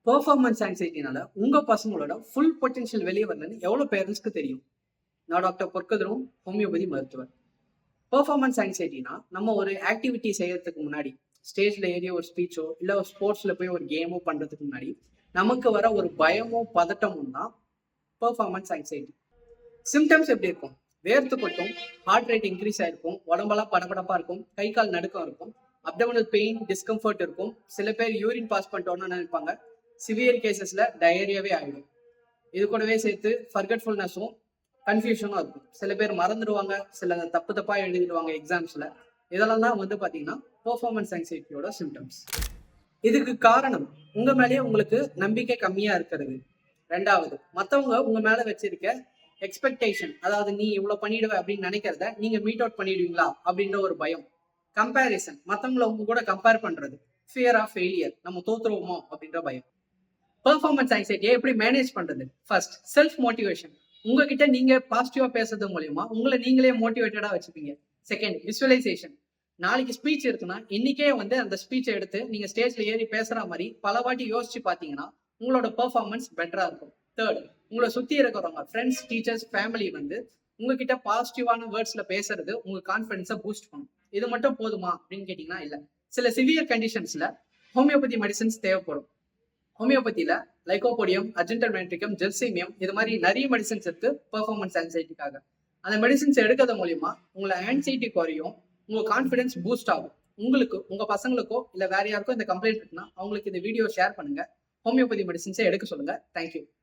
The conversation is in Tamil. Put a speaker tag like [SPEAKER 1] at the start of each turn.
[SPEAKER 1] பெர்ஃபார்மன்ஸ் ஆங்ஸைட்டினால உங்க பசங்களோட ஃபுல் பொட்டன்ஷியல் வெளியே வரலன்னு எவ்வளவு பேரண்ட்ஸ்க்கு தெரியும்? நான் டாக்டர் பொற்கதரும், ஹோமியோபதி மருத்துவர். பெர்ஃபார்மன்ஸ் ஆங்ஸைட்டினா நம்ம ஒரு ஆக்டிவிட்டி செய்யறதுக்கு முன்னாடி, ஸ்டேஜ்ல ஏறி ஒரு ஸ்பீச்சோ இல்ல ஒரு ஸ்போர்ட்ஸ்ல போய் ஒரு கேமோ பண்றதுக்கு முன்னாடி நமக்கு வர ஒரு பயமோ பதட்டமும் தான் பெர்ஃபார்மன்ஸ் ஆங்ஸைட்டி. சிம்டம்ஸ் எப்படி இருக்கும்? வேர்த்து கொட்டும், ஹார்ட் ரேட் இன்க்ரீஸ் ஆயிருக்கும், உடம்பெல்லாம் படபடப்பா இருக்கும், கை கால் நடுக்கம் இருக்கும், அப்டமினல் பெயின், டிஸ்கம்ஃபர்ட் இருக்கும். சில பேர் யூரின் பாஸ் பண்ணிட்டோன்னு நினைப்பாங்க. சிவியர் கேசஸ்ல டயரியாவே ஆகிடும். இது கூடவே சேர்த்து ஃபர்கட்ஃபுல்னஸும் கன்ஃபியூஷனும் இருக்கும். சில பேர் மறந்துடுவாங்க, சில தப்பு தப்பா எழுதிடுவாங்க எக்ஸாம்ஸ்ல. இதெல்லாம் தான் பாத்தீங்கன்னா பெர்ஃபார்மன்ஸ் ஆங்ஸைட்டியோட சிம்டம்ஸ். இதுக்கு காரணம் உங்க மேலேயே உங்களுக்கு நம்பிக்கை கம்மியா இருக்கிறது. ரெண்டாவது, மத்தவங்க உங்க மேல வச்சிருக்க எக்ஸ்பெக்டேஷன், அதாவது நீ இவ்வளவு பண்ணிடுவ அப்படின்னு நினைக்கிறத நீங்க மீட் அவுட் பண்ணிடுவீங்களா அப்படின்ற ஒரு பயம். கம்பேரிசன், மத்தவங்களை உங்க கூட கம்பேர் பண்றது. ஃபியர் ஆஃப் ஃபெயிலியர், நம்ம தோத்துருவோமோ அப்படின்ற பயம். பெர்ஃபார்மன்ஸ் ஆங்ஸைட்டியை எப்படி மேனேஜ் பண்றது? First, self motivation. உங்ககிட்ட நீங்க பாசிட்டிவா பேசுறது மூலியமா உங்களை நீங்களே மோட்டிவேட்டடா வச்சுப்பீங்க. Second, visualisation. நாளைக்கு ஸ்பீச் இருக்குன்னா இன்னைக்கே அந்த ஸ்பீச்சை எடுத்து நீங்க ஸ்டேஜ்ல ஏறி பேசுற மாதிரி பல வாட்டி யோசிச்சு பாத்தீங்கன்னா உங்களோட பெர்ஃபார்மன்ஸ் பெட்டரா இருக்கும். தேர்ட், உங்களை சுத்தி இருக்கிறவங்க, ஃப்ரெண்ட்ஸ், டீச்சர்ஸ், ஃபேமிலி உங்ககிட்ட பாசிட்டிவான வேர்ட்ஸ்ல பேசுறது உங்க கான்பிடன்ஸை பூஸ்ட் பண்ணும். இது மட்டும் போதுமா அப்படின்னு கேட்டீங்கன்னா இல்ல. சில சிவியர் கண்டிஷன்ஸ்ல ஹோமியோபதி மெடிசன்ஸ் தேவைப்படும். ஹோமியோபதியில லைகோபோடியம், அர்ஜென்டமெட்ரிக்கம், ஜெல்சீமியம் இது மாதிரி நிறைய மெடிசன்ஸ் இருக்கு பெர்ஃபார்மன்ஸ் ஆங்ஸைட்டிக்காக. அந்த மெடிசன்ஸ் எடுக்கிறது மூலியமா உங்களை ஆங்ஸைட்டி குறையும், உங்க கான்ஃபிடன்ஸ் பூஸ்ட் ஆகும். உங்களுக்கு, உங்க பசங்களுக்கோ இல்ல வேற யாருக்கோ இந்த கம்ப்ளைண்ட் இருக்குன்னா அவங்களுக்கு இந்த வீடியோ ஷேர் பண்ணுங்க. ஹோமியோபதி மெடிசன்ஸை எடுக்க சொல்லுங்க. தேங்க்யூ.